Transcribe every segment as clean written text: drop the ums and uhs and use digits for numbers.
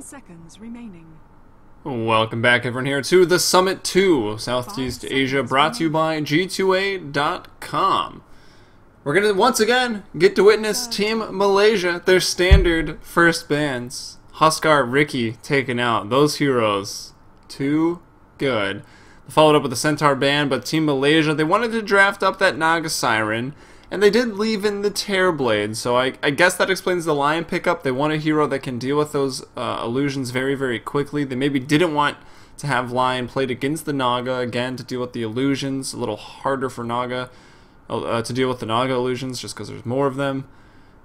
seconds remaining. Welcome back, everyone, here to the Summit 2, Southeast Asia, brought to you by G2A.com. We're going to once again get to witness Team Malaysia, their standard first bans. Huskar, Ricky taken out. Those heroes, too good. Followed up with the Centaur ban, but Team Malaysia, they wanted to draft up that Naga Siren, and they did leave in the Terrorblade, so I guess that explains the Lion pickup. They want a hero that can deal with those illusions very, very quickly. They maybe didn't want to have Lion played against the Naga, again, to deal with the illusions. A little harder for Naga to deal with the Naga illusions, just because there's more of them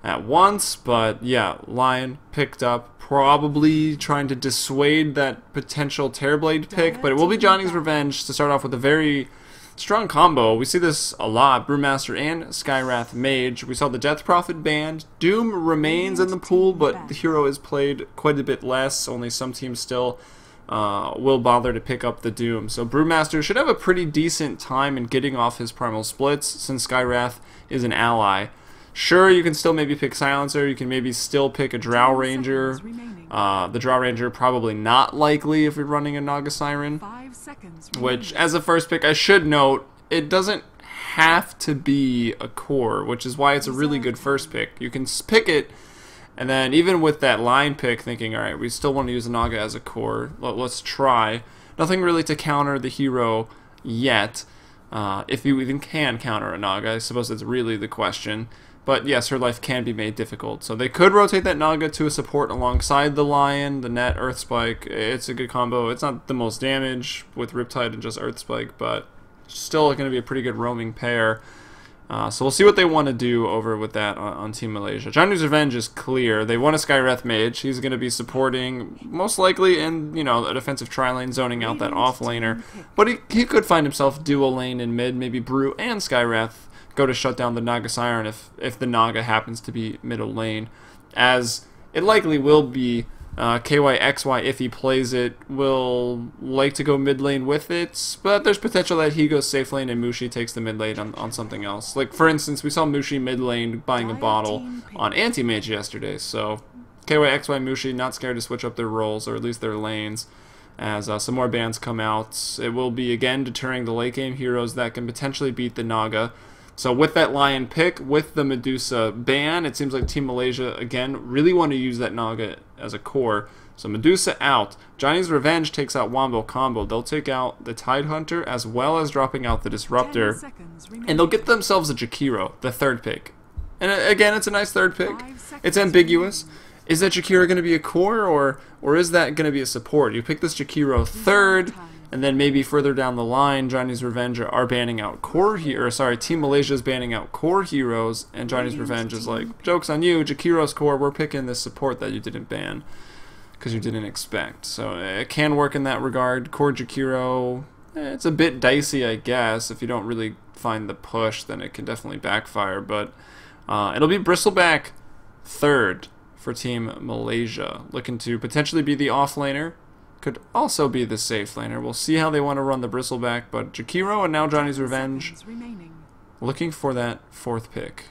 at once. But yeah, Lion picked up, probably trying to dissuade that potential Terrorblade pick, but it will be Johnny's Revenge to start off with a very strong combo. We see this a lot. Brewmaster and Skywrath Mage. We saw the Death Prophet banned. Doom remains in the pool, but the hero is played quite a bit less. Only some teams still will bother to pick up the Doom. So Brewmaster should have a pretty decent time in getting off his Primal Splits, since Skywrath is an ally. Sure, you can still maybe pick Silencer. You can maybe still pick a Drow Ranger. The Drow Ranger probably not likely if you're running a Naga Siren. Which, as a first pick, I should note, it doesn't have to be a core, which is why it's a really good first pick. You can pick it, and then even with that line pick, thinking, alright, we still want to use a Naga as a core. Let's try. Nothing really to counter the hero yet. If you even can counter a Naga, I suppose that's really the question. But yes, her life can be made difficult. So they could rotate that Naga to a support alongside the Lion, the Net, Earth Spike. It's a good combo. It's not the most damage with Riptide and just Earth Spike, but still going to be a pretty good roaming pair. So we'll see what they want to do over with that on Team Malaysia. Johnny's Revenge is clear. They want a Skywrath Mage. He's going to be supporting, most likely, in, you know, a defensive tri-lane, zoning out that off-laner. But he could find himself dual lane in mid, maybe Brew and Skywrath go to shut down the Naga Siren if the Naga happens to be middle lane, as it likely will be. KYXY, if he plays it, will like to go mid lane with it, but there's potential that he goes safe lane and Mushi takes the mid lane on something else. Like, for instance, we saw Mushi mid lane buying a bottle on Anti-Mage yesterday, so KYXY Mushi not scared to switch up their roles, or at least their lanes, as some more bans come out. It will be, again, deterring the late game heroes that can potentially beat the Naga. So with that Lion pick, with the Medusa ban, it seems like Team Malaysia, again, really want to use that Naga as a core. So Medusa out. Johnny's Revenge takes out Wombo Combo. They'll take out the Tidehunter as well as dropping out the Disruptor. And they'll get themselves a Jakiro, the third pick. And again, it's a nice third pick. It's ambiguous. Is that Jakiro going to be a core, or is that going to be a support? You pick this Jakiro third, and then maybe further down the line, Johnny's Revenge are banning out core heroes. Sorry, Team Malaysia is banning out core heroes, and Johnny's Revenge is like, joke's on you, Jakiro's core, we're picking this support that you didn't ban, because you didn't expect. So it can work in that regard. Core Jakiro, it's a bit dicey, I guess. If you don't really find the push, then it can definitely backfire, but it'll be Bristleback third for Team Malaysia, looking to potentially be the offlaner. Could also be the safe laner. We'll see how they want to run the Bristleback, but Jakiro and now Johnny's Revenge looking for that fourth pick.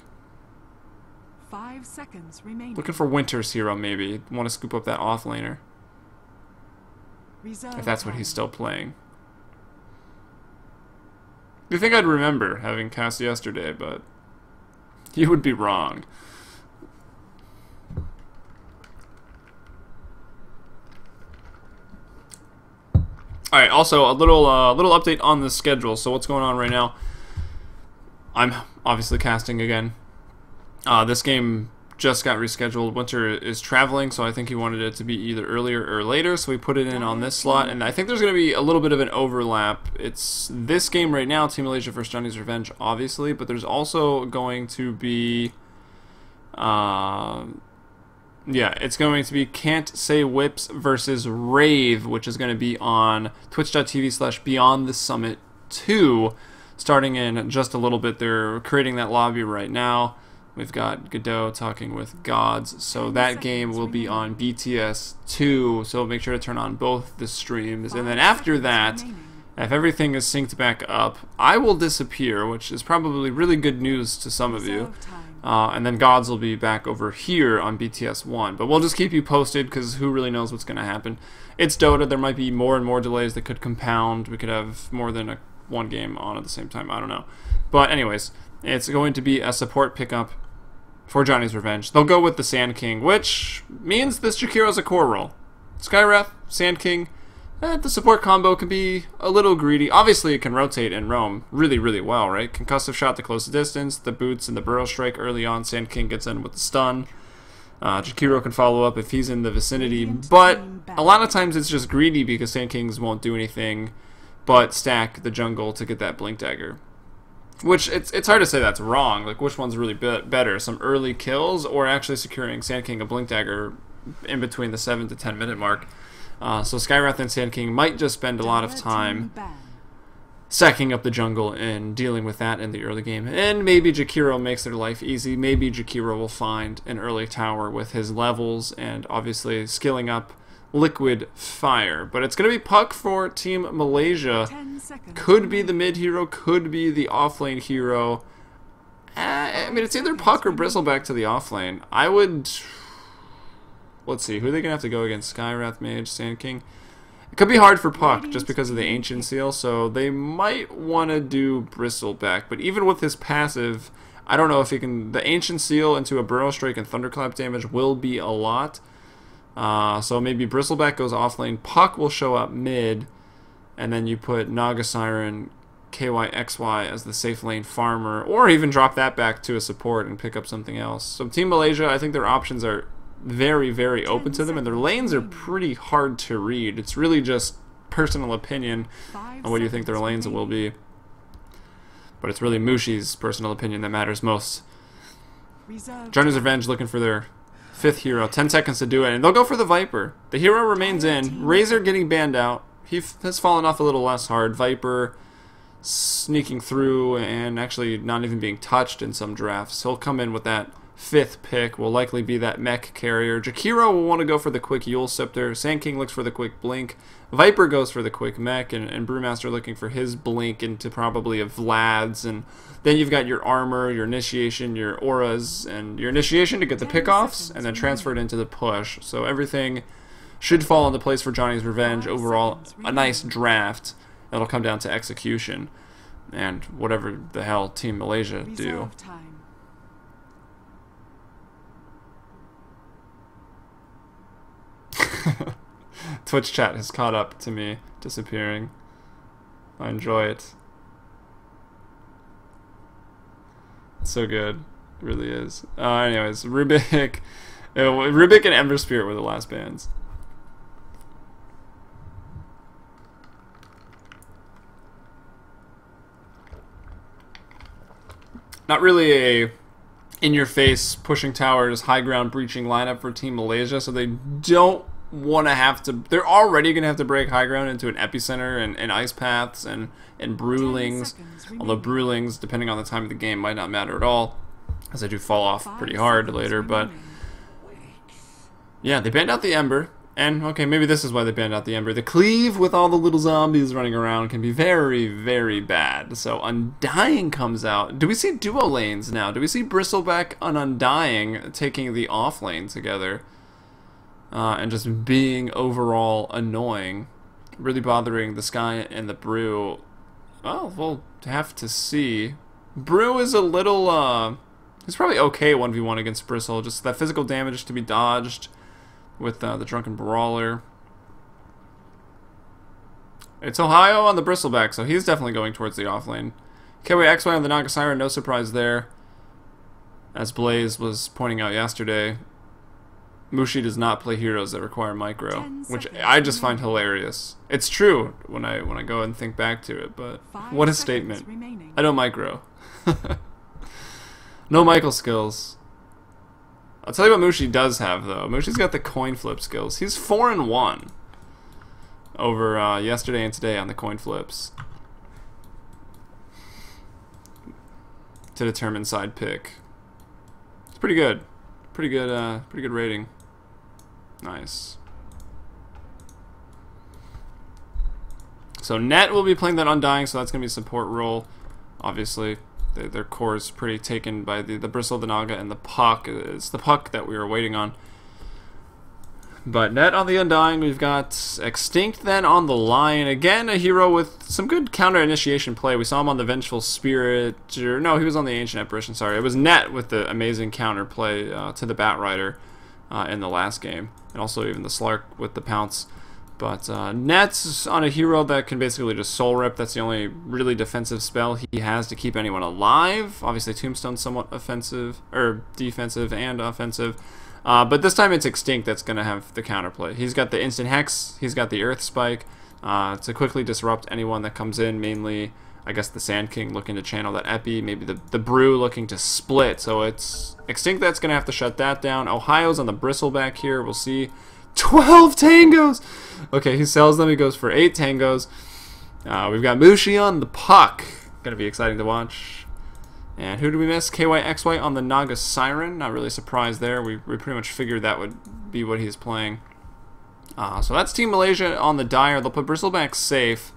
5 seconds remaining. Looking for Winter's hero, maybe. Want to scoop up that offlaner. If that's what he's still playing. You think I'd remember having cast yesterday, but you would be wrong. Alright, also a little update on the schedule. So what's going on right now? I'm obviously casting again. This game just got rescheduled. Winter is traveling, so I think he wanted it to be either earlier or later, so we put it in on this slot, and I think there's going to be a little bit of an overlap. It's this game right now, Team Malaysia vs. Johnny's Revenge, obviously, but there's also going to be... yeah, it's going to be Can't Say Whips versus Rave, which is going to be on twitch.tv/Beyond the Summit 2, starting in just a little bit. They're creating that lobby right now. We've got Godot talking with Gods, so that game will be on BTS 2, so make sure to turn on both the streams. And then after that, if everything is synced back up, I will disappear, which is probably really good news to some of you. And then Gods will be back over here on BTS 1. But we'll just keep you posted because who really knows what's going to happen. It's Dota. There might be more and more delays that could compound. We could have more than one game on at the same time. I don't know. But anyways, it's going to be a support pickup for Johnny's Revenge. They'll go with the Sand King, which means this Jakiro's a core role. Skywrath, Sand King, the support combo can be a little greedy. Obviously, it can rotate and roam really, really well, right? Concussive shot to close the distance, the boots and the burrow strike early on. Sand King gets in with the stun. Jakiro can follow up if he's in the vicinity, but a lot of times it's just greedy because Sand Kings won't do anything but stack the jungle to get that Blink Dagger. Which, it's hard to say that's wrong. Like, which one's really better? Some early kills or actually securing Sand King a Blink Dagger in between the 7 to 10 minute mark? So Skywrath and Sand King might just spend a lot of time sacking up the jungle and dealing with that in the early game. And maybe Jakiro makes their life easy. Maybe Jakiro will find an early tower with his levels and obviously skilling up Liquid Fire. But it's going to be Puck for Team Malaysia. Could be the mid hero, could be the offlane hero. I mean, it's either Puck or Bristleback to the offlane. I would... Let's see, who are they going to have to go against? Skywrath, Mage, Sand King? It could be hard for Puck just because of the Ancient Seal, so they might want to do Bristleback. But even with his passive, I don't know if he can... The Ancient Seal into a Burrow Strike and Thunderclap damage will be a lot. So maybe Bristleback goes offlane, Puck will show up mid, and then you put Naga Siren, KYXY as the safe lane farmer, or even drop that back to a support and pick up something else. So Team Malaysia, I think their options are very, very open to them, and their lanes are pretty hard to read. It's really just personal opinion on what you think their lanes will be. But it's really Mushi's personal opinion that matters most. Johnny's Revenge looking for their 5th hero. 10 seconds to do it, and they'll go for the Viper. The hero remains in. Razor getting banned out. He has fallen off a little less hard. Viper sneaking through and actually not even being touched in some drafts. He'll come in with that 5th pick, will likely be that mech carrier. Jakiro will want to go for the quick Yule Scepter. Sand King looks for the quick Blink. Viper goes for the quick mech, and Brewmaster looking for his Blink into probably a Vlad's. And then you've got your armor, your initiation, your auras, and your initiation to get the pickoffs, and then transfer it into the push. So everything should fall into place for Johnny's Revenge. Overall, a nice draft. That'll come down to execution and whatever the hell Team Malaysia do. Twitch chat has caught up to me disappearing. I enjoy it. It's so good. It really is. Anyways, Rubik and Ember Spirit were the last bands. Not really a in-your-face, pushing towers, high ground breaching lineup for Team Malaysia, so they don't want to have to... They're already going to have to break high ground into an Epicenter and Ice Paths and Brewlings, although Brewlings, depending on the time of the game, might not matter at all, as they do fall off pretty hard later, but... Yeah, they banned out the Ember, and, okay, maybe this is why they banned out the Ember. The Cleave with all the little zombies running around can be very, very bad, so Undying comes out. Do we see duo lanes now? Do we see Bristleback and Undying taking the off lane together? And just being overall annoying, really bothering the Sky and the Brew. Well, we'll have to see. Brew is a little, he's probably okay 1v1 against Bristle, just that physical damage to be dodged with the Drunken Brawler. It's Ohio on the Bristleback, so he's definitely going towards the offlane. KYXY on the Naga Siren, no surprise there. As Blaze was pointing out yesterday, Mushi does not play heroes that require micro, which I just find hilarious. It's true when I go and think back to it, but what a statement. I don't micro. No Michael skills. I'll tell you what Mushi does have, though. Mushi's got the coin flip skills. He's 4-1 over yesterday and today on the coin flips to determine side pick. It's pretty good. Pretty good rating. Nice. So Net will be playing that Undying, so that's going to be a support role, obviously. Their core is pretty taken by the Bristle, the Naga, and the Puck. It's the Puck that we were waiting on. But Net on the Undying, we've got Extinct then on the Lion. Again, a hero with some good counter-initiation play. We saw him on the Vengeful Spirit. No, he was on the Ancient Apparition, sorry. It was Net with the amazing counter play to the Bat Rider in the last game. And also even the Slark with the Pounce. But Net's on a hero that can basically just Soul Rip. That's the only really defensive spell he has to keep anyone alive. Obviously, Tombstone's somewhat offensive, or defensive and offensive. But this time it's Extinct that's going to have the counterplay. He's got the Instant Hex, he's got the Earth Spike to quickly disrupt anyone that comes in, mainly, I guess, the Sand King looking to channel that Epi, maybe the Brew looking to split. So it's Extinct that's going to have to shut that down. Ohio's on the Bristleback here, we'll see. 12 Tangos! Okay, he sells them, he goes for 8 Tangos. We've got Mushi on the Puck. Going to be exciting to watch. And who do we miss? KYXY on the Naga Siren. Not really surprised there. We pretty much figured that would be what he's playing. So that's Team Malaysia on the Dire. They'll put Bristleback safe.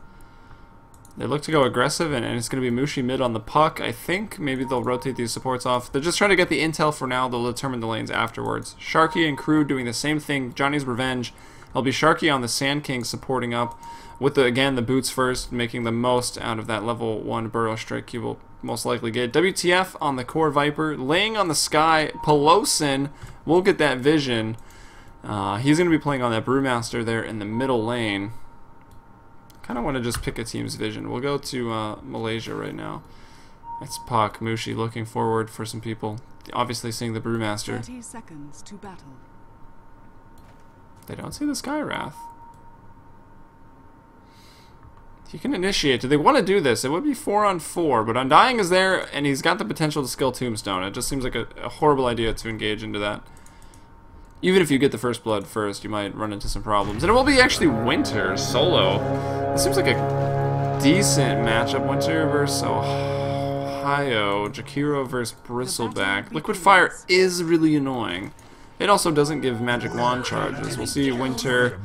They look to go aggressive, and it's going to be Mushi mid on the Puck, I think. Maybe they'll rotate these supports off. They're just trying to get the intel for now. They'll determine the lanes afterwards. Sharky and crew doing the same thing. Johnny's Revenge. It'll be Sharky on the Sand King supporting up. With, again, the boots first, making the most out of that level 1 Burrow Strike he will most likely get. WTF on the Core Viper. Laying on the Sky. Pelosin will get that vision. He's going to be playing on that Brewmaster there in the middle lane. Kind of want to just pick a team's vision. We'll go to Malaysia right now. It's Puck, Mushi looking forward for some people. Obviously seeing the Brewmaster. 30 seconds to battle. They don't see the Sky Wrath. He can initiate. Do they want to do this? It would be 4 on 4, but Undying is there, and he's got the potential to skill Tombstone. It just seems like a horrible idea to engage into that. Even if you get the first blood first, you might run into some problems. And it will be actually Winter solo. This seems like a decent matchup. Winter versus Ohio. Jakiro versus Bristleback. Liquid Fire is really annoying. It also doesn't give Magic Wand charges. We'll see Winter.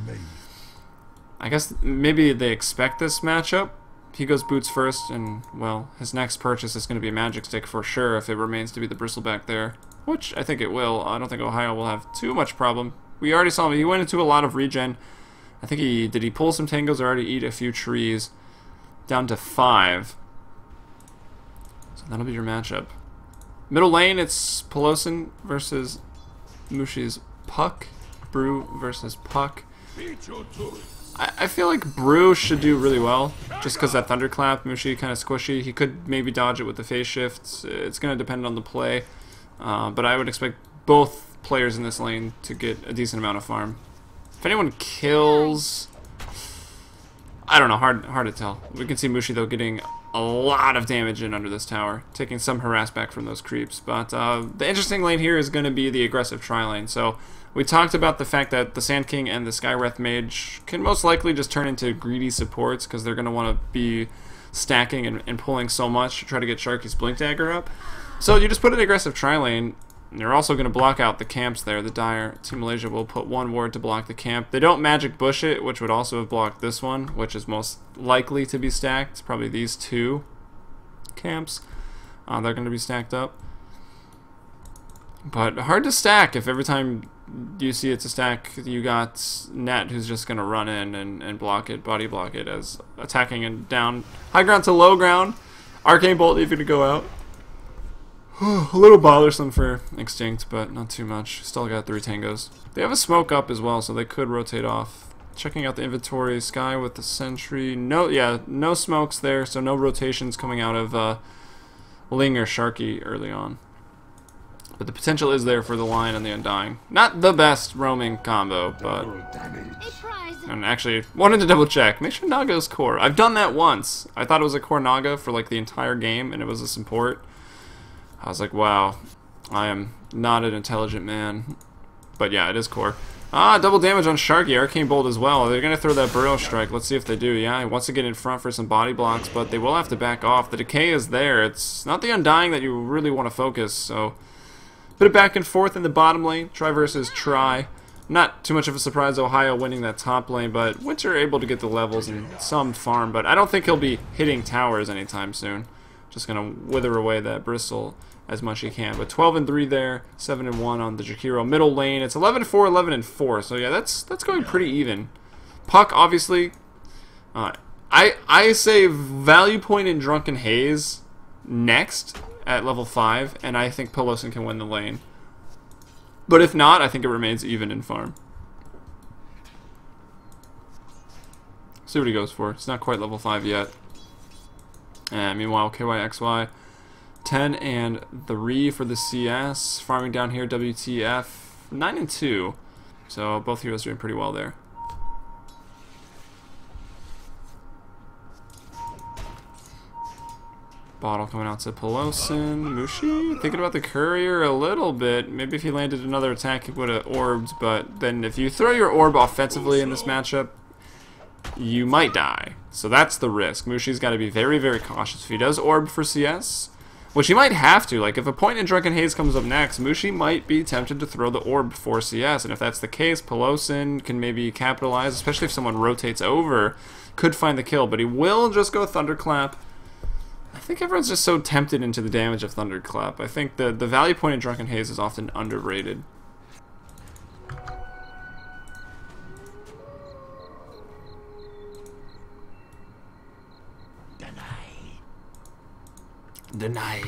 I guess maybe they expect this matchup. He goes boots first, and, well, his next purchase is going to be a Magic Stick for sure if it remains to be the Bristleback there. Which I think it will. I don't think Ohio will have too much problem. We already saw him. He went into a lot of regen. I think did he pull some Tangos or already eat a few trees? Down to 5. So that'll be your matchup. Middle lane, it's Pelosin versus Mushi's Puck. Brew versus Puck. I feel like Brew should do really well, just because that Thunderclap, Mushi kind of squishy. He could maybe dodge it with the phase shifts. It's going to depend on the play. But I would expect both players in this lane to get a decent amount of farm. If anyone kills, I don't know, hard to tell. We can see Mushi though getting a lot of damage in under this tower, taking some harass back from those creeps. But the interesting lane here is going to be the aggressive tri-lane. So we talked about the fact that the Sand King and the Skywrath Mage can most likely just turn into greedy supports because they're going to want to be stacking and pulling so much to try to get Sharky's Blink Dagger up. So you just put an aggressive tri-lane, and you're also going to block out the camps there. The Dire Team Malaysia will put 1 ward to block the camp. They don't Magic Bush it, which would also have blocked this one, which is most likely to be stacked. It's probably these 2 camps. They're going to be stacked up. But hard to stack if every time you see it's a stack, you got Net who's just going to run in and block it, body block it as attacking and down. High ground to low ground. Arcane Bolt even to go out. A little bothersome for Extinct, but not too much. Still got 3 Tangos. They have a smoke up as well, so they could rotate off. Checking out the inventory. Sky with the Sentry. No smokes there, so no rotations coming out of Ling or Sharky early on. But the potential is there for the Lion and the Undying. Not the best roaming combo, but... And actually, wanted to double check. Make sure Naga's core. I've done that once. I thought it was a core Naga for like the entire game, and it was a support. I was like, wow, I am not an intelligent man. But yeah, it is core. Double damage on Sharky, Arcane Bolt as well. They're going to throw that Burrow Strike. Let's see if they do. Yeah, he wants to get in front for some body blocks, but they will have to back off. The decay is there. It's not the Undying that you really want to focus, so... Put it back and forth in the bottom lane. Try versus try. Not too much of a surprise Ohio winning that top lane, but Winter able to get the levels and some farm, but I don't think he'll be hitting towers anytime soon. Just gonna wither away that bristle as much as he can. But 12 and 3 there, 7 and 1 on the Jakiro middle lane. It's 11 and 4, 11 and 4. So yeah, that's going pretty even. Puck, obviously. I say value point in Drunken Haze next at level 5, and I think Pelosin can win the lane. But if not, I think it remains even in farm. See what he goes for. It's not quite level 5 yet. And meanwhile, KYXY 10 and 3 for the CS. Farming down here, WTF 9 and 2. So both heroes doing pretty well there. Bottle coming out to Pelosin. Mushi thinking about the courier a little bit. Maybe if he landed another attack, he would have orbed. But then if you throw your orb offensively in this matchup, you might die. So that's the risk. Mushi's got to be very, very cautious. If he does orb for CS, which he might have to. Like, if a point in Drunken Haze comes up next, Mushi might be tempted to throw the orb for CS. And if that's the case, Pelosin can maybe capitalize, especially if someone rotates over, could find the kill. But he will just go Thunderclap. I think everyone's just so tempted into the damage of Thunderclap. I think the value point in Drunken Haze is often underrated. Denied.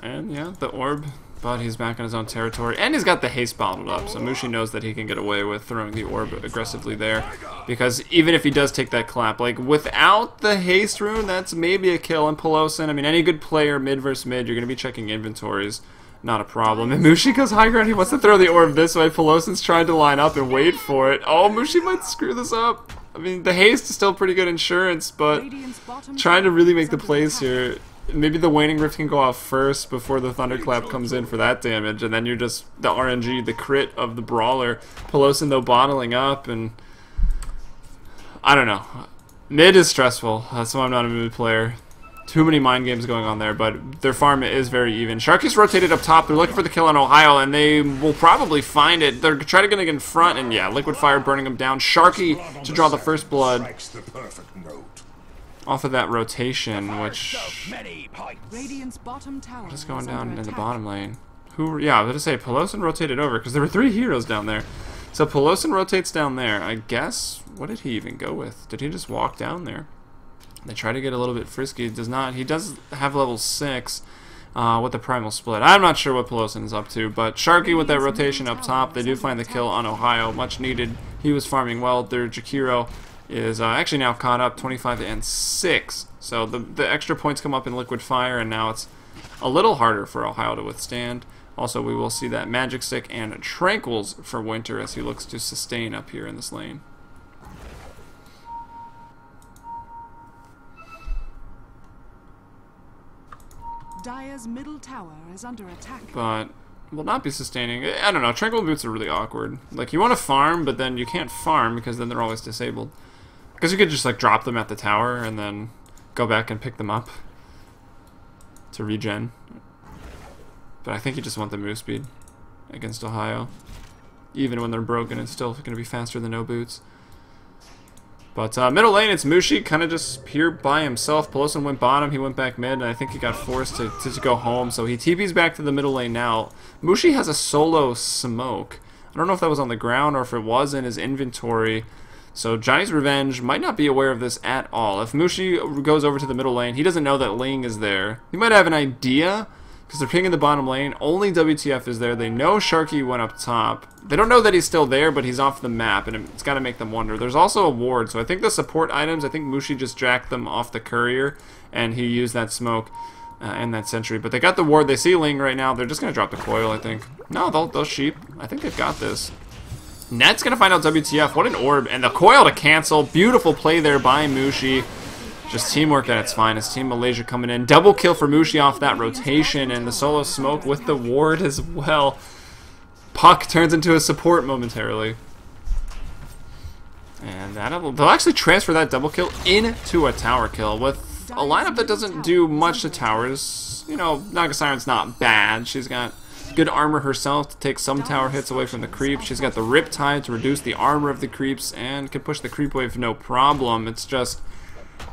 And yeah, the orb, but he's back on his own territory, and he's got the haste bottled up, so Mushi knows that he can get away with throwing the orb aggressively there, because even if he does take that clap, like, without the haste rune, that's maybe a kill. And Pelosin, I mean, any good player, mid versus mid, you're going to be checking inventories. Not a problem. And Mushi goes high ground. He wants to throw the orb this way. Pelosin's trying to line up and wait for it. Oh, Mushi might screw this up. I mean, the haste is still pretty good insurance, but trying to really make the plays here. Maybe the Waning Rift can go off first before the Thunderclap comes in for that damage, and then you're just the RNG, the crit of the Brawler. Pelosin, though, bottling up, and I don't know. Mid is stressful. That's why I'm not a mid player. Too many mind games going on there, but their farm is very even. Sharky's rotated up top. They're looking for the kill on Ohio, and they will probably find it. They're trying to get in front, and yeah, Liquid Fire burning him down. Sharky to draw the first blood off of that rotation, which just going down in the bottom lane. Yeah, I was going to say, Pelosin rotated over, because there were 3 heroes down there. So Pelosin rotates down there. I guess, what did he even go with? Did he just walk down there? They try to get a little bit frisky. Does not. He does have level 6 with the Primal Split. I'm not sure what Pelosin is up to, but Sharky with that rotation up top, they do find the kill on Ohio. Much needed. He was farming well. Their Jakiro is actually now caught up, 25 and 6. So the extra points come up in Liquid Fire, and now it's a little harder for Ohio to withstand. Also, we will see that Magic Stick and Tranquils for Winter as he looks to sustain up here in this lane. Dire's middle tower is under attack. But will not be sustaining. I don't know. Tranquil Boots are really awkward. Like, you want to farm, but then you can't farm because then they're always disabled. Because you could just, like, drop them at the tower and then go back and pick them up to regen. But I think you just want the move speed against Ohio. Even when they're broken, it's still going to be faster than no boots. But middle lane, it's Mushi, kind of just here by himself. Pelosin went bottom, he went back mid, and I think he got forced to go home. So he TP's back to the middle lane now. Mushi has a solo smoke. I don't know if that was on the ground or if it was in his inventory. So Johnny's Revenge might not be aware of this at all. If Mushi goes over to the middle lane, he doesn't know that Ling is there. He might have an idea, because they're pinging the bottom lane. Only WTF is there. They know Sharky went up top. They don't know that he's still there, but he's off the map, and it's got to make them wonder. There's also a ward, so I think the support items, I think Mushi just jacked them off the courier, and he used that smoke and that sentry. But they got the ward. They see Ling right now. They're just going to drop the coil, I think. No, they'll sheep. I think they've got this. Net's going to find out WTF. What an orb. And the coil to cancel. Beautiful play there by Mushi. Just teamwork at its finest. Team Malaysia coming in. Double kill for Mushi off that rotation, and the solo smoke with the ward as well. Puck turns into a support momentarily. And they'll actually transfer that double kill into a tower kill with a lineup that doesn't do much to towers. You know, Naga Siren's not bad. She's got good armor herself to take some tower hits away from the creep. She's got the Riptide to reduce the armor of the creeps and can push the creep wave no problem. It's just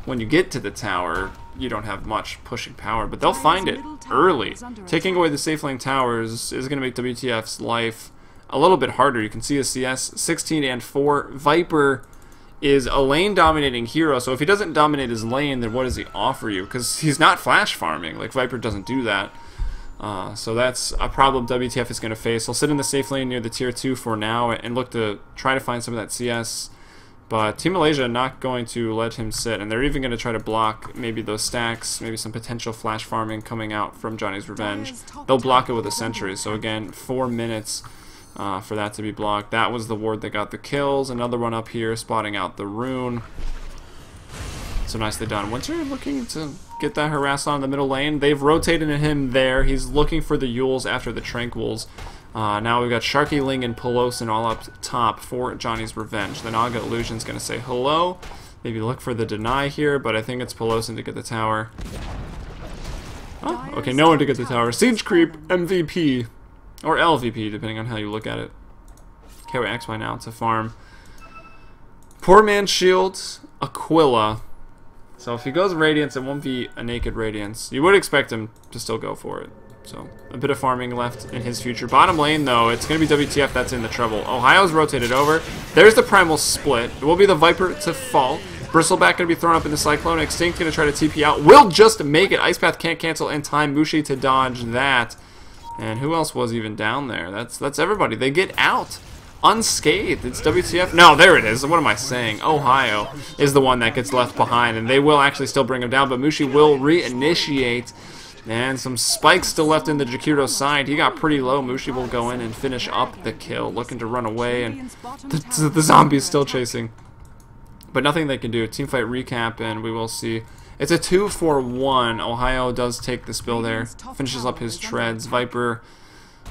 when you get to the tower, you don't have much pushing power, but they'll find it early. Taking away the safe lane towers is going to make WTF's life a little bit harder. You can see a CS 16 and 4. Viper is a lane dominating hero, so if he doesn't dominate his lane, then what does he offer you? Because he's not flash farming. Like, Viper doesn't do that. So that's a problem WTF is going to face. He'll sit in the safe lane near the tier 2 for now and look to try to find some of that CS. But Team Malaysia not going to let him sit, and they're even going to try to block maybe those stacks, maybe some potential flash farming coming out from Johnny's Revenge. They'll block it with a sentry, so again, 4 minutes for that to be blocked. That was the ward that got the kills. Another one up here, spotting out the rune. So nicely done. Winter looking to get that harass on in the middle lane. They've rotated him there. He's looking for the Yules after the Tranquils. Now we've got Sharky, Ling, and Pelosin all up top for Johnny's Revenge. The Naga Illusion's going to say hello. Maybe look for the deny here, but I think it's Pelosin to get the tower. Oh, okay, no one to get the tower. Siege Creep, MVP. Or LVP, depending on how you look at it. KYXY now to farm. Poor Man's Shield, Aquila. So if he goes Radiance, it won't be a naked Radiance. You would expect him to still go for it. So a bit of farming left in his future. Bottom lane, though, it's going to be WTF that's in the trouble. Ohio's rotated over. There's the Primal Split. It will be the Viper to fall. Bristleback going to be thrown up in the Cyclone. Extinct going to try to TP out. Will just make it. Ice Path can't cancel in time. Mushi to dodge that. And who else was even down there? That's everybody. They get out unscathed. It's WTF. No, there it is. What am I saying? Ohio is the one that gets left behind, and they will actually still bring him down, but Mushi will reinitiate. And some spikes still left in the Jakiro side. He got pretty low. Mushi will go in and finish up the kill, looking to run away, and the zombie's still chasing. But nothing they can do. Teamfight recap, and we will see. It's a 2-for-1. Ohio does take the spill there. Finishes up his treads. Viper,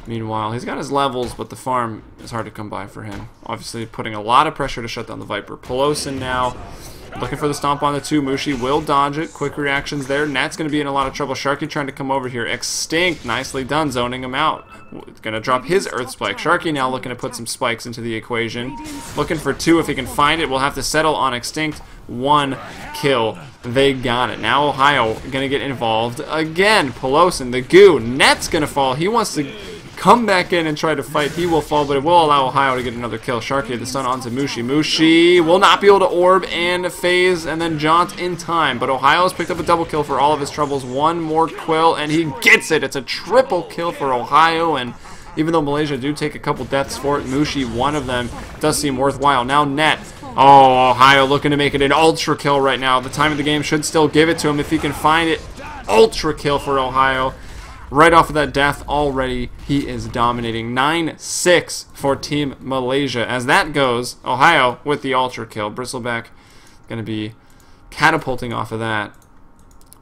meanwhile, he's got his levels, but the farm is hard to come by for him. Obviously putting a lot of pressure to shut down the Viper. Pelosin now looking for the stomp on the 2. Mushi will dodge it. Quick reactions there. Nat's going to be in a lot of trouble. Sharky trying to come over here. Extinct. Nicely done. Zoning him out. Going to drop his Earth Spike. Sharky now looking to put some spikes into the equation. Looking for 2 if he can find it. We'll have to settle on Extinct. 1 kill. They got it. Now Ohio going to get involved again. Pelosin, the goo. Net's going to fall. He wants to come back in and try to fight. He will fall, but it will allow Ohio to get another kill. Sharky, the stun onto Mushi. Mushi will not be able to orb and phase and then jaunt in time, but Ohio has picked up a double kill for all of his troubles. 1 more quill, and he gets it. It's a triple kill for Ohio, and even though Malaysia do take a couple deaths for it, Mushi, one of them, does seem worthwhile. Now Net. Oh, Ohio looking to make it an ultra kill right now. The time of the game should still give it to him if he can find it. Ultra kill for Ohio. Right off of that death already, he is dominating. 9-6 for Team Malaysia. As that goes, Ohio with the ultra kill. Bristleback going to be catapulting off of that.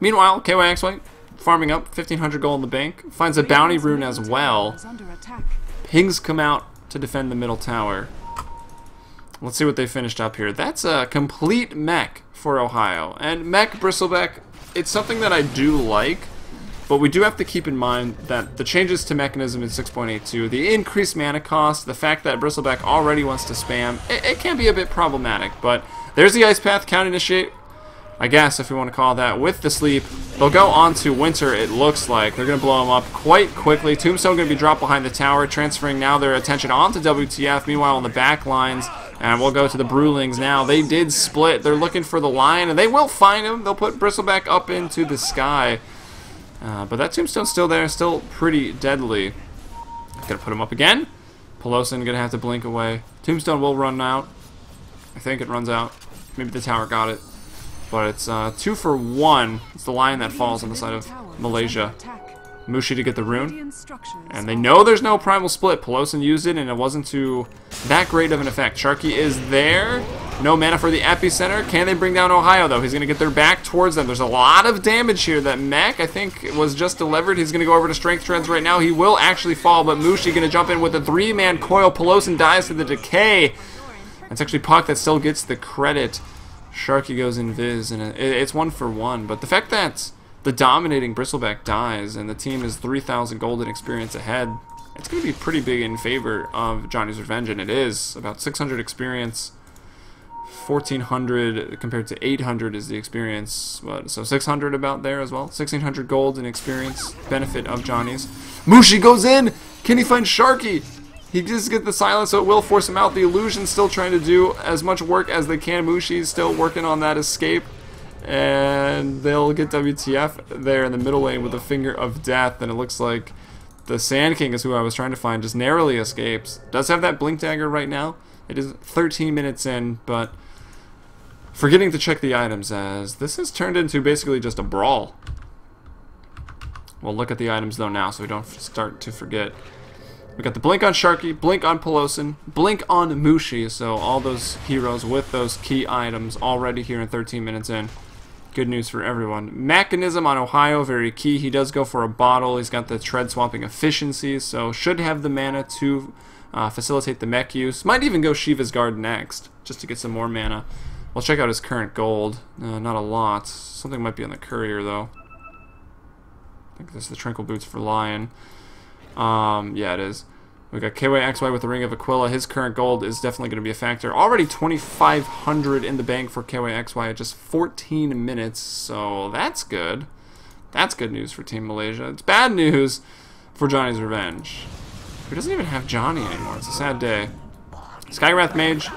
Meanwhile, KYXY farming up 1,500 gold in the bank. Finds a bounty rune as well. Pigs come out to defend the middle tower. Let's see what they finished up here. That's a complete mech for Ohio. And mech Bristleback, it's something that I do like. But we do have to keep in mind that the changes to mechanism in 6.82, the increased mana cost, the fact that Bristleback already wants to spam, it can be a bit problematic. But there's the Ice Path, Count Initiate, I guess if you want to call that, with the sleep. They'll go on to Winter, it looks like. They're going to blow him up quite quickly. Tombstone going to be dropped behind the tower, transferring now their attention onto WTF. Meanwhile, on the back lines, and we'll go to the Brewlings now. They did split. They're looking for the Lion, and they will find him. They'll put Bristleback up into the sky. But that Tombstone's still there, still pretty deadly. Gonna put him up again. Pelosin gonna have to blink away. Tombstone will run out. I think it runs out. Maybe the tower got it. But it's 2-for-1. It's the Lion that falls on the side of Malaysia. Mushi to get the rune. And they know there's no primal split. Pelosin used it and it wasn't too that great of an effect. Sharky is there. No mana for the epicenter. Can they bring down Ohio though? He's going to get their back towards them. There's a lot of damage here. That mech, I think, was just delivered. He's going to go over to Strength Treads right now. He will actually fall, but Mushi going to jump in with a 3-man coil. Pelosin dies to the decay. It's actually Puck that still gets the credit. Sharky goes in Viz, and it's 1-for-1. But the fact that the dominating Bristleback dies and the team is 3,000 gold in experience ahead, it's going to be pretty big in favor of Johnny's Revenge, and it is. About 600 experience, 1,400 compared to 800 is the experience. What, so 600 about there as well. 1,600 gold in experience benefit of Johnny's. Mushi goes in! Can he find Sharky? He just gets the silence, so it will force him out. The Illusion's still trying to do as much work as they can. Mushi's still working on that escape. And they'll get WTF there in the middle lane with a Finger of Death. And it looks like the Sand King is who I was trying to find. Just narrowly escapes. Does have that Blink Dagger right now. It is 13 minutes in, but forgetting to check the items as this has turned into basically just a brawl. We'll look at the items though now so we don't start to forget. We got the Blink on Sharky, Blink on Pelosin, Blink on Mushi, so all those heroes with those key items already here in 13 minutes in. Good news for everyone. Mechanism on Ohio, very key. He does go for a bottle. He's got the tread swapping efficiency, so should have the mana to facilitate the mech use. Might even go Shiva's Guard next, just to get some more mana. We'll check out his current gold. Not a lot. Something might be on the courier, though. I think this is the Tranquil Boots for Lion. Yeah, it is. We got KYXY with the Ring of Aquila. His current gold is definitely going to be a factor. Already 2,500 in the bank for KYXY at just 14 minutes, so that's good. That's good news for Team Malaysia. It's bad news for Johnny's Revenge. He doesn't even have Johnny anymore. It's a sad day. Skywrath Mage.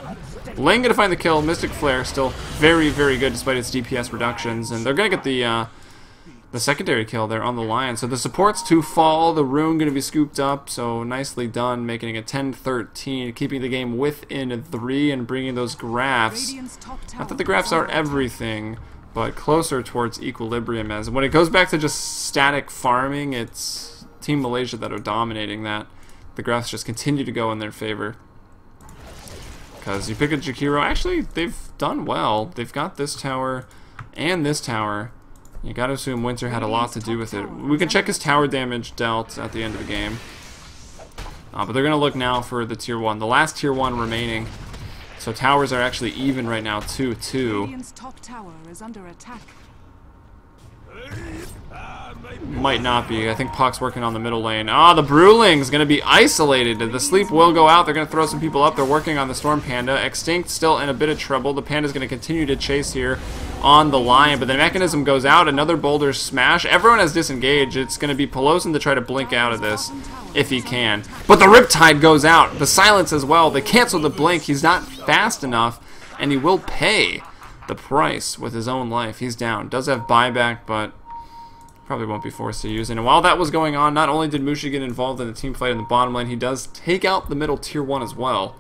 Ling gonna find the kill. Mystic Flare still very, very good despite its DPS reductions, and they're gonna get the secondary kill there on the Lion. So the supports to fall, the Rune going to be scooped up, so nicely done, making it 10-13, keeping the game within 3 and bringing those graphs. Not that the graphs are everything, but closer towards equilibrium, as when it goes back to just static farming, it's Team Malaysia that are dominating that. The graphs just continue to go in their favor. Because you pick a Jakiro, actually, they've done well. They've got this tower and this tower. You gotta assume Winter had a lot to do with it. We can check his tower damage dealt at the end of the game. But they're gonna look now for the tier 1. The last tier 1 remaining. So towers are actually even right now, 2-2. Radiant's top tower is under attack. Might not be. I think Puck's working on the middle lane. The Brewling's gonna be isolated. The sleep will go out. They're gonna throw some people up. They're working on the Storm Panda. Extinct still in a bit of trouble. The Panda's gonna continue to chase here on the Lion, but the Mechanism goes out. Another Boulder Smash. Everyone has disengaged. It's gonna be Pelosin to try to blink out of this if he can. But the Riptide goes out. The Silence as well. They cancel the blink. He's not fast enough, and he will pay the price with his own life. He's down. Does have buyback, but probably won't be forced to use it. And while that was going on, not only did Mushi get involved in the team fight in the bottom lane, he does take out the middle tier 1 as well.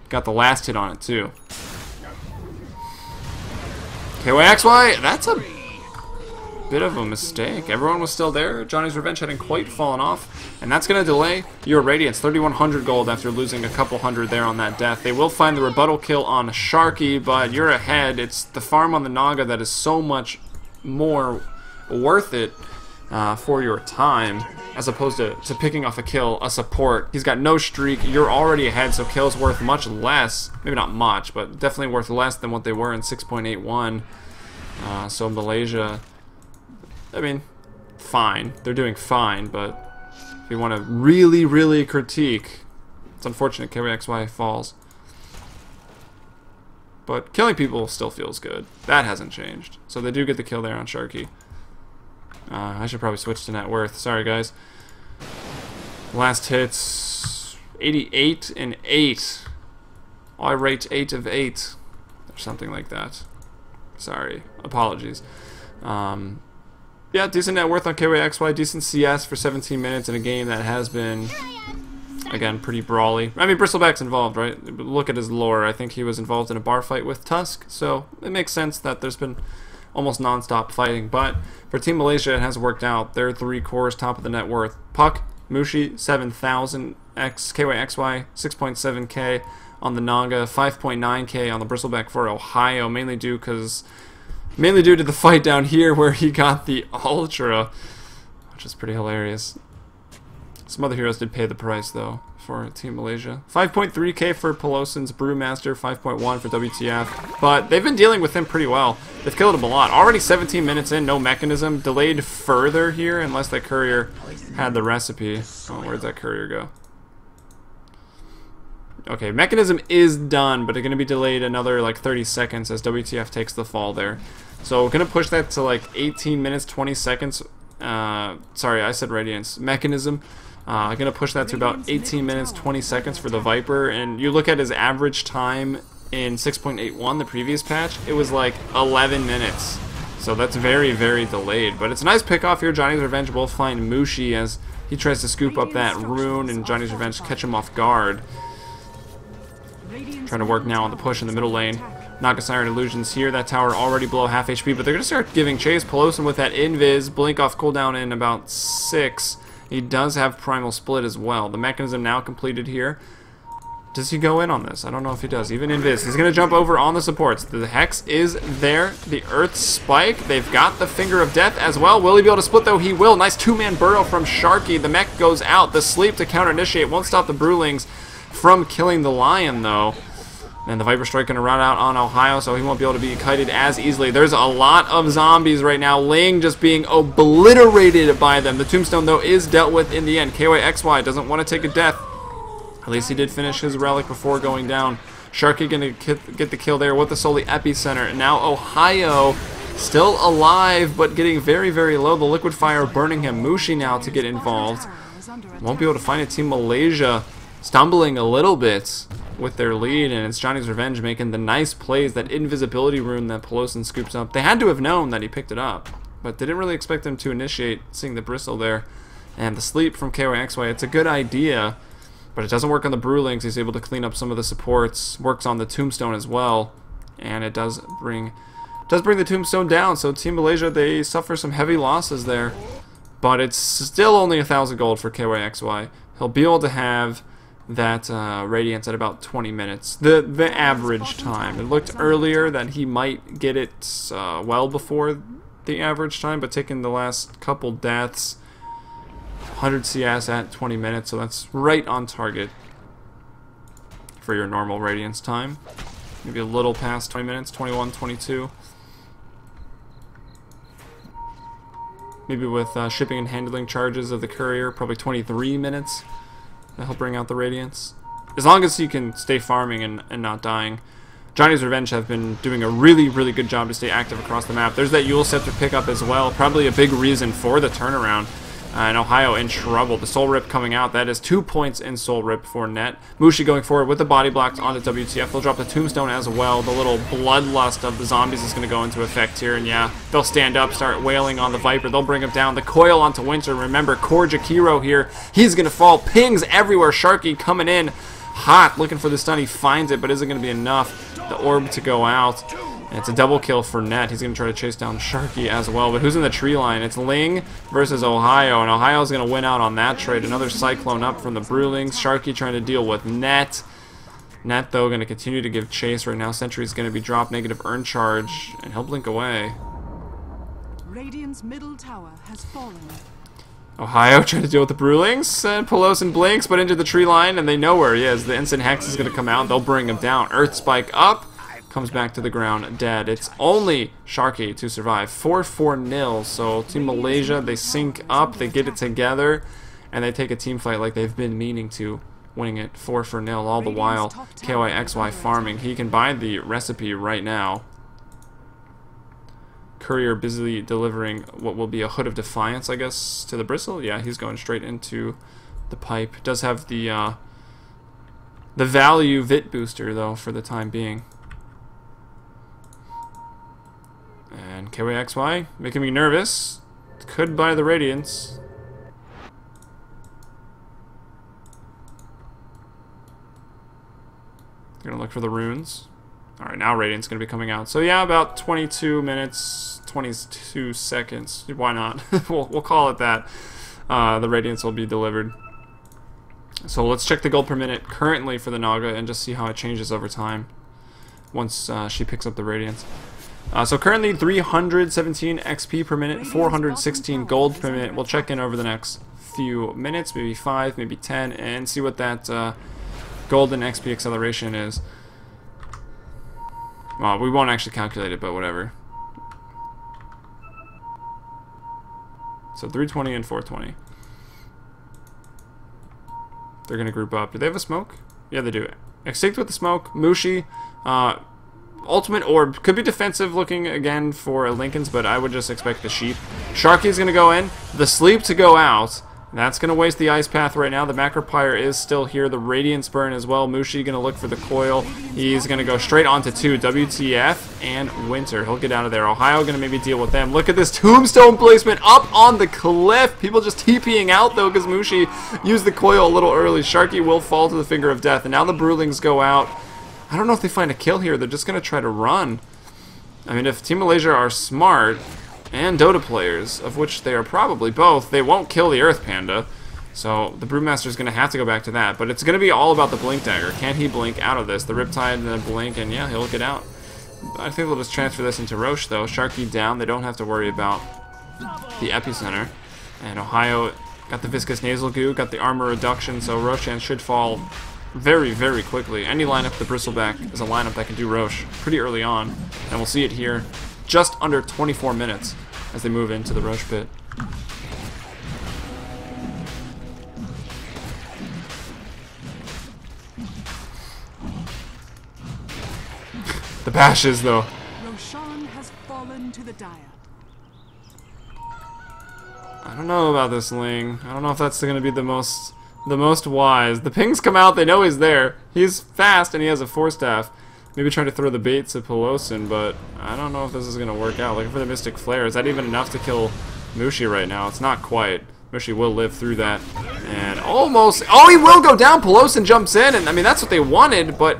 Got the last hit on it too. KYXY, that's a bit of a mistake. Everyone was still there. Johnny's Revenge hadn't quite fallen off. And that's going to delay your Radiance. 3,100 gold after losing a couple hundred there on that death. They will find the rebuttal kill on Sharky, but you're ahead. It's the farm on the Naga that is so much more worth it for your time, as opposed to picking off a kill, a support. He's got no streak, you're already ahead, so kills worth much less, maybe not much, but definitely worth less than what they were in 6.81. So Malaysia, I mean, fine, they're doing fine, but if you want to really, really critique, it's unfortunate KYXY falls. But killing people still feels good. That hasn't changed. So they do get the kill there on Sharky. I should probably switch to net worth. Sorry, guys. Last hits, 88 and 8. I rate 8 of 8, or something like that. Sorry, apologies. Yeah, decent net worth on KYXY, decent CS for 17 minutes in a game that has been, again, pretty brawly. I mean, Bristleback's involved, right? Look at his lore. I think he was involved in a bar fight with Tusk, so it makes sense that there's been almost non-stop fighting. But for Team Malaysia, it has worked out. They're 3 cores, top of the net worth. Puck, Mushi, 7,000. KYXY, 6.7k on the Naga, 5.9k on the Bristleback for Ohio, mainly due to the fight down here where he got the Ultra, which is pretty hilarious. Some other heroes did pay the price, though, for Team Malaysia. 5.3k for Pelosin's Brewmaster, 5.1 for WTF. But they've been dealing with him pretty well. They've killed him a lot. Already 17 minutes in, no mechanism. Delayed further here, unless that courier had the recipe. Oh, where'd that courier go? Okay, mechanism is done, but it's going to be delayed another, like, 30 seconds as WTF takes the fall there. So we're going to push that to, like, 18 minutes, 20 seconds. Sorry, I said Radiance. Mechanism. I'm going to push that to about 18 minutes, 20 seconds for the Viper. And you look at his average time in 6.81, the previous patch, it was like 11 minutes. So that's very, very delayed. But it's a nice pick off here. Johnny's Revenge will find Mushi as he tries to scoop up that rune, and Johnny's Revenge catch him off guard. Trying to work now on the push in the middle lane. Naga Siren Illusions here. That tower already below half HP, but they're going to start giving chase. Pelosin with that Invis. Blink off cooldown in about 6. He does have Primal Split as well. The mechanism now completed here. Does he go in on this? I don't know if he does. Even Invis. He's going to jump over on the supports. The Hex is there. The Earth Spike. They've got the Finger of Death as well. Will he be able to split, though? He will. Nice two-man burrow from Sharky. The mech goes out. The Sleep to counter-initiate. Won't stop the Brewlings from killing the Lion, though. And the Viper Strike going to run out on Ohio, so he won't be able to be kited as easily. There's a lot of zombies right now. Ling just being obliterated by them. The Tombstone, though, is dealt with in the end. KYXY doesn't want to take a death. At least he did finish his relic before going down. Sharky going to get the kill there with the Soli Epicenter. And now Ohio still alive, but getting very, very low. The Liquid Fire burning him. Mushi now to get involved. Won't be able to find it. Team Malaysia stumbling a little bit with their lead, and it's Johnny's Revenge making the nice plays. That invisibility rune that Pelosin scoops up. They had to have known that he picked it up, but they didn't really expect him to initiate, seeing the bristle there. And the sleep from KYXY, it's a good idea, but it doesn't work on the Brewlings. He's able to clean up some of the supports, works on the Tombstone as well, and it does bring the Tombstone down. So Team Malaysia, they suffer some heavy losses there, but it's still only 1,000 gold for KYXY. He'll be able to have that Radiance at about 20 minutes, the average time. It looked earlier that he might get it well before the average time, but taking the last couple deaths, 100 CS at 20 minutes, so that's right on target for your normal Radiance time. Maybe a little past 20 minutes, 21, 22. Maybe with shipping and handling charges of the courier, probably 23 minutes. That'll bring out the Radiance. As long as he can stay farming and not dying. Johnny's Revenge have been doing a really, really good job to stay active across the map. There's that Yule Scepter pickup as well. Probably a big reason for the turnaround. And Ohio in trouble. The Soul Rip coming out. That is 2 points in Soul Rip for net. Mushi going forward with the body blocks onto WTF. They'll drop the Tombstone as well. The little bloodlust of the zombies is going to go into effect here. And yeah, they'll stand up, start wailing on the Viper. They'll bring him down. The coil onto Winter. Remember, Korjakiro here. He's going to fall. Pings everywhere. Sharky coming in hot, looking for the stun. He finds it, but isn't going to be enough. The orb to go out. And it's a double kill for net. He's going to try to chase down Sharky as well. But who's in the tree line? It's Ling versus Ohio. And Ohio's going to win out on that trade. Another Cyclone up from the Brewlings. Sharky trying to deal with net. Net, though, going to continue to give chase right now. Sentry's going to be dropped. Negative earn charge. And he'll blink away. Radiant's middle tower has fallen. Ohio trying to deal with the Brewlings. And Pelosin blinks, but into the tree line. And they know where he is. The instant Hex is going to come out. They'll bring him down. Earth Spike up. Comes back to the ground dead. It's only Sharky to survive. 4-4-0. So Team Malaysia, they sync up, they get it together, and they take a team fight like they've been meaning to, winning it 4-0 all the while. KYXY farming. He can buy the recipe right now. Courier busily delivering what will be a Hood of Defiance, I guess, to the Bristle. Yeah, he's going straight into the pipe. Does have the value Vit booster, though, for the time being. And KYXY making me nervous. Could buy the Radiance. Gonna look for the runes. Alright, now Radiance gonna be coming out. So yeah, about 22 minutes, 22 seconds. Why not? we'll call it that. The Radiance will be delivered. So let's check the gold per minute currently for the Naga and just see how it changes over time once she picks up the Radiance. So currently 317 XP per minute, 416 gold per minute. We'll check in over the next few minutes, maybe 5, maybe 10, and see what that golden XP acceleration is. Well, we won't actually calculate it, but whatever. So 320 and 420. They're going to group up. Do they have a smoke? Yeah, they do. Extinct with the smoke. Mushi. Ultimate orb. Could be defensive looking again for Lincoln's, but I would just expect the sheep. Sharky's going to go in. The sleep to go out. That's going to waste the ice path right now. The Macropyre is still here. The Radiance burn as well. Mushi going to look for the coil. He's going to go straight onto 2. WTF and Winter. He'll get out of there. Ohio going to maybe deal with them. Look at this tombstone placement up on the cliff. People just TPing out though because Mushi used the coil a little early. Sharky will fall to the finger of death. And now the Brewlings go out. I don't know if they find a kill here. They're just going to try to run. I mean, if Team Malaysia are smart, and Dota players, of which they are probably both, they won't kill the Earth Panda. So the Brewmaster is going to have to go back to that. But it's going to be all about the Blink Dagger. Can he blink out of this? The Riptide and the Blink, and yeah, he'll get out. I think they'll just transfer this into Roche, though. Sharky down. They don't have to worry about the Epicenter. And Ohio got the Viscous Nasal Goo, got the armor reduction, so Roshan should fall very, very quickly. Any lineup, the Bristleback is a lineup that can do Roche pretty early on. And we'll see it here just under 24 minutes as they move into the Roche pit. The bashes, though. Roshan has fallen to the dire. I don't know about this Ling. I don't know if that's going to be the most wise. The pings come out, they know he's there. He's fast and he has a Force Staff. Maybe trying to throw the bait to Pelosin, but I don't know if this is going to work out. Looking for the Mystic Flare. Is that even enough to kill Mushi right now? It's not quite. Mushi will live through that. And almost... Oh, he will go down! Pelosin jumps in, and I mean, that's what they wanted, but...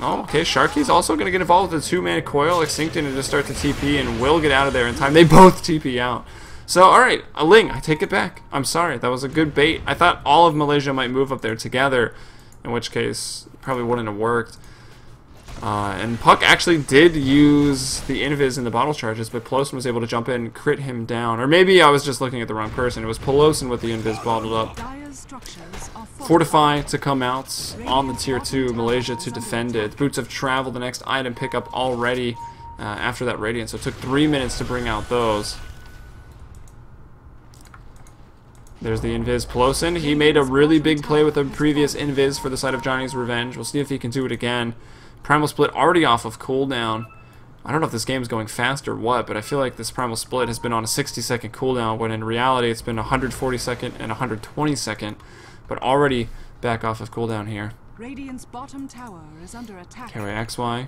Oh, okay, Sharky's also going to get involved with the 2-man coil, Extincting and just start to TP, and will get out of there in time. They both TP out. So, alright, Ling, I take it back. I'm sorry, that was a good bait. I thought all of Malaysia might move up there together, in which case, it probably wouldn't have worked. And Puck actually did use the Invis in the bottle charges, but Pelosin was able to jump in and crit him down. Or maybe I was just looking at the wrong person. It was Pelosin with the Invis bottled up. Fortify to come out on the tier 2, Malaysia to defend it. Boots of Travel, the next item pickup already after that Radiant, so it took 3 minutes to bring out those. There's the Invis Pelosin. He made a really big play with a previous Invis for the side of Johnny's Revenge. We'll see if he can do it again. Primal Split already off of cooldown. I don't know if this game's going fast or what, but I feel like this Primal Split has been on a 60-second cooldown, when in reality it's been 140-second and 120-second, but already back off of cooldown here. Radiant's bottom tower is under attack. Okay, wait, XY.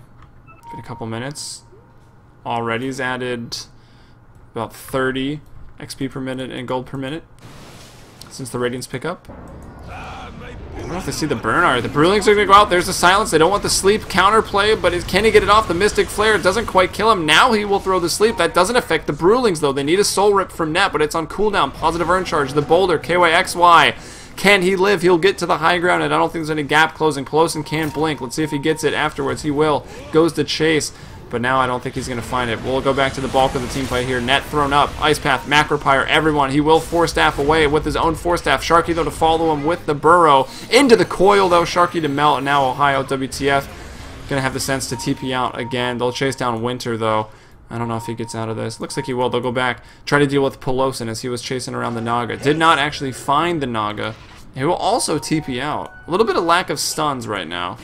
In a couple minutes. Already has added about 30 XP per minute and gold per minute since the Radiance pickup. I don't know if they see the burn. Alright, the Brewlings are going to go out. There's the silence. They don't want the sleep counterplay, but can he get it off? The Mystic Flare doesn't quite kill him. Now he will throw the sleep. That doesn't affect the Brewlings, though. They need a Soul Rip from Net, but it's on cooldown. Positive Earn Charge. The Boulder. KYXY. Can he live? He'll get to the high ground, and I don't think there's any gap closing. Pelosin can blink. Let's see if he gets it afterwards. He will. Goes to chase. But now I don't think he's going to find it. We'll go back to the bulk of the team fight here. Net thrown up. Ice Path, Macropyre, everyone. He will Force Staff away with his own Force Staff. Sharky, though, to follow him with the Burrow. Into the coil, though. Sharky to melt. And now Ohio, WTF, going to have the sense to TP out again. They'll chase down Winter, though. I don't know if he gets out of this. Looks like he will. They'll go back. Try to deal with Pelosin as he was chasing around the Naga. Did not actually find the Naga. He will also TP out. A little bit of lack of stuns right now.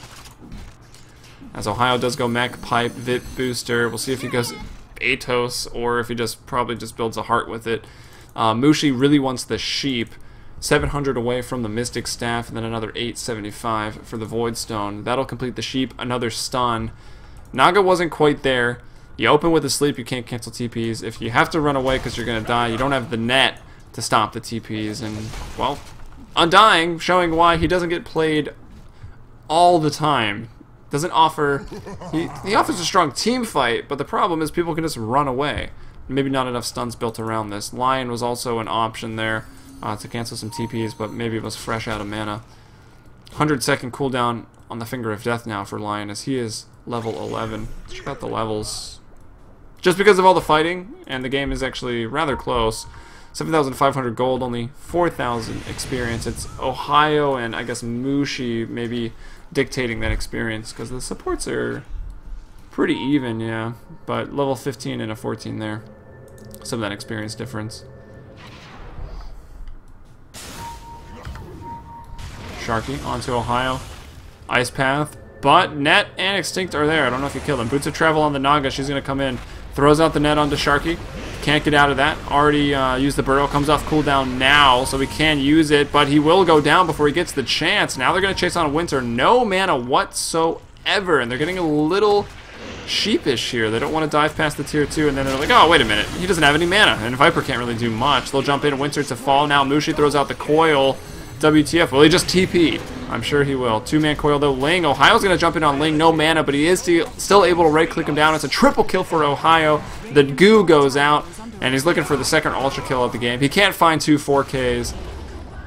As Ohio does go Mech, Pipe, Vit Booster. We'll see if he goes Atos or if he just probably just builds a heart with it. Mushi really wants the Sheep. 700 away from the Mystic Staff, and then another 875 for the Void Stone. That'll complete the Sheep. Another stun. Naga wasn't quite there. You open with the Sleep, you can't cancel TPs. If you have to run away because you're going to die, you don't have the net to stop the TPs. And, well, Undying, showing why he doesn't get played all the time. Doesn't offer... He offers a strong team fight, but the problem is people can just run away. Maybe not enough stuns built around this. Lion was also an option there to cancel some TPs, but maybe it was fresh out of mana. 100-second cooldown on the Finger of Death now for Lion, as he is level 11. Check out the levels. just because of all the fighting, and the game is actually rather close. 7,500 gold, only 4,000 experience. It's Ohio and I guess Mushi maybe dictating that experience, because the supports are pretty even, yeah. But level 15 and a 14 there. Some of that experience difference. Sharky onto Ohio. Ice Path. But Net and Extinct are there. I don't know if you kill them. Boots of Travel on the Naga. She's going to come in. Throws out the net onto Sharky. Can't get out of that. Already used the Burrow. Comes off cooldown now, so we can use it. But he will go down before he gets the chance. Now they're going to chase on Winter. No mana whatsoever. And they're getting a little sheepish here. They don't want to dive past the tier 2. And then they're like, oh, wait a minute. He doesn't have any mana. And Viper can't really do much. They'll jump in. Winter to fall. Now Mushi throws out the coil. WTF. Will he just TP? I'm sure he will. Two-man coil though. Ling. Ohio's going to jump in on Ling. No mana, but he is still able to right-click him down. It's a triple kill for Ohio. The goo goes out, and he's looking for the second ultra kill of the game. He can't find two 4Ks.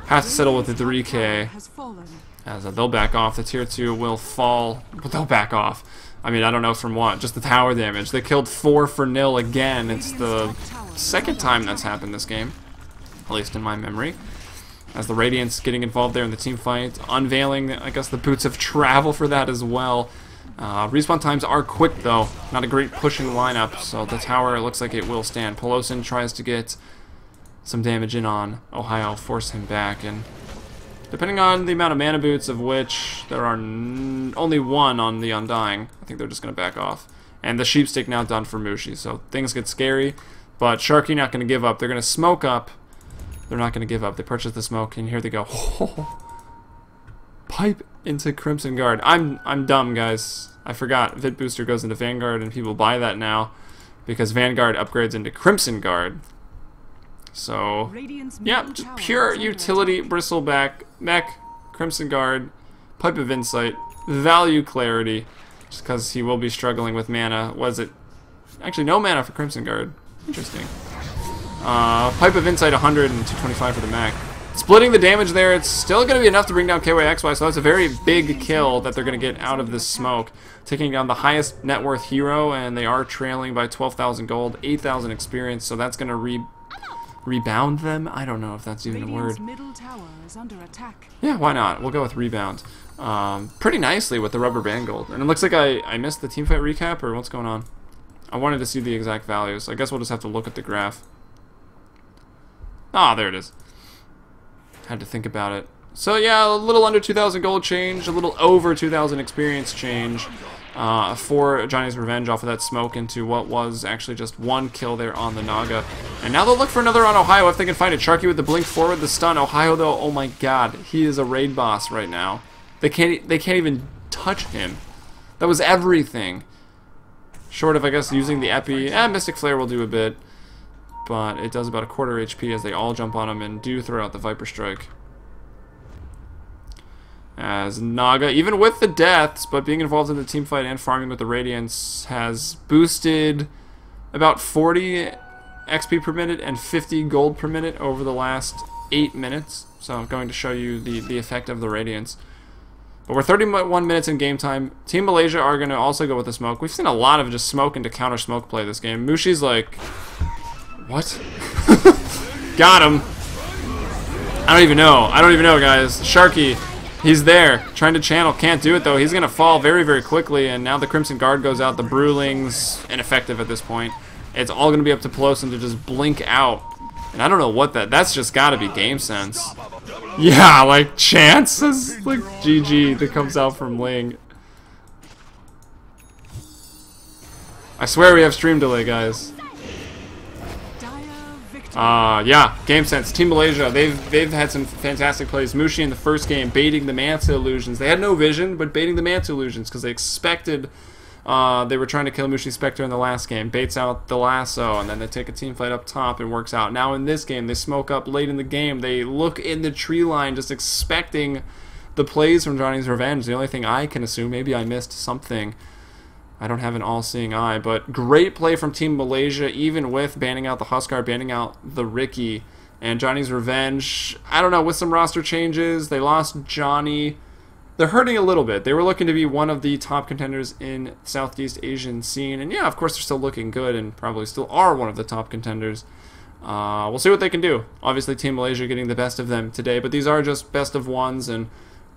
Has to settle with the 3K. As they'll back off. The tier 2 will fall, but they'll back off. I mean, I don't know from what. Just the tower damage. They killed 4-0 again. It's the second time that's happened this game, at least in my memory. As the Radiant's getting involved there in the team fight, unveiling, I guess, the Boots of Travel for that as well. Respawn times are quick, though. Not a great pushing lineup, so the tower looks like it will stand. Pelosin tries to get some damage in on Ohio, force him back, and depending on the amount of mana boots, of which there are only one on the Undying, I think they're just going to back off. And the Sheepstick now done for Mushi, so things get scary, but Sharky not going to give up. They're going to smoke up. They're not going to give up. They purchase the smoke, and here they go. Pipe into Crimson Guard. I'm dumb, guys. I forgot. Vid Booster goes into Vanguard, and people buy that now because Vanguard upgrades into Crimson Guard. So, yeah, just pure utility. Bristleback, Mech, Crimson Guard, Pipe of Insight, Value Clarity, just because he will be struggling with mana. Was it? Actually, no mana for Crimson Guard. Interesting. Pipe of Insight 100 and 225 for the mech. Splitting the damage there, it's still going to be enough to bring down KYXY, so that's a very big kill that they're going to get out of this smoke. Taking down the highest net worth hero, and they are trailing by 12,000 gold, 8,000 experience, so that's going to rebound them? I don't know if that's even a word. Middle tower is under attack. Yeah, why not? We'll go with rebound. Pretty nicely with the rubber band gold. And it looks like I missed the teamfight recap, or what's going on? I wanted to see the exact values. I guess we'll just have to look at the graph. Ah, there it is. Had to think about it. So yeah, a little under 2,000 gold change, a little over 2,000 experience change for Johnny's Revenge off of that smoke into what was actually just one kill there on the Naga. And now they'll look for another on Ohio if they can find it. Sharky with the blink forward, the stun. Ohio though, oh my god, he is a raid boss right now. They can't even touch him. That was everything. Short of, I guess, using the Epi. Mystic Flare will do a bit. But it does about a quarter HP as they all jump on him and do throw out the Viper Strike. As Naga, even with the deaths, but being involved in the team fight and farming with the Radiance, has boosted about 40 XP per minute and 50 gold per minute over the last 8 minutes. So I'm going to show you the effect of the Radiance. But we're 31 minutes in game time. Team Malaysia are going to also go with the smoke. We've seen a lot of just smoke into counter smoke play this game. Mushi's like... What? Got him. I don't even know, guys. Sharky, he's there, trying to channel. Can't do it, though. He's going to fall very, very quickly, and now the Crimson Guard goes out. The Brewling's ineffective at this point. It's all going to be up to Pelosin to just blink out. And I don't know what that's just got to be game sense. Yeah, like, chances? Like, GG that comes out from Ling. I swear we have stream delay, guys. Yeah, game sense. Team Malaysia, they've had some fantastic plays. Mushi in the first game baiting the Manta illusions. They had no vision, but baiting the Manta illusions because they expected they were trying to kill Mushi Spectre in the last game. Baits out the lasso, and then they take a team fight up top and works out. Now in this game, they smoke up late in the game. They look in the tree line just expecting the plays from Johnny's Revenge. The only thing I can assume, maybe I missed something. I don't have an all-seeing eye, but great play from Team Malaysia, even with banning out the Huskar, banning out the Ricky, and Johnny's Revenge. I don't know, with some roster changes, they lost Johnny, they're hurting a little bit. They were looking to be one of the top contenders in Southeast Asian scene, and yeah, of course they're still looking good and probably still are one of the top contenders. We'll see what they can do. Obviously, Team Malaysia getting the best of them today, but these are just best of ones, and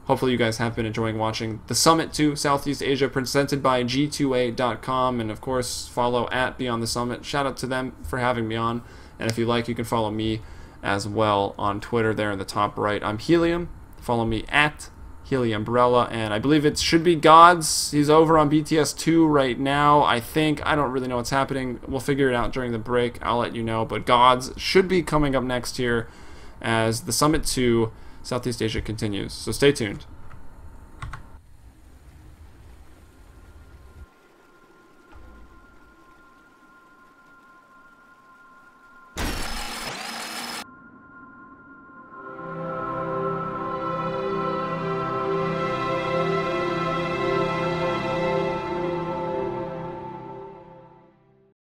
hopefully you guys have been enjoying watching the Summit 2 Southeast Asia presented by G2A.com, and of course follow at Beyond the Summit. Shout out to them for having me on, and if you like, you can follow me as well on Twitter there in the top right. I'm Helium. Follow me at Heliumbrella, and I believe it should be Gods. He's over on BTS 2 right now, I think. I don't really know what's happening. We'll figure it out during the break. I'll let you know, but Gods should be coming up next here as the Summit 2 Southeast Asia continues. So stay tuned.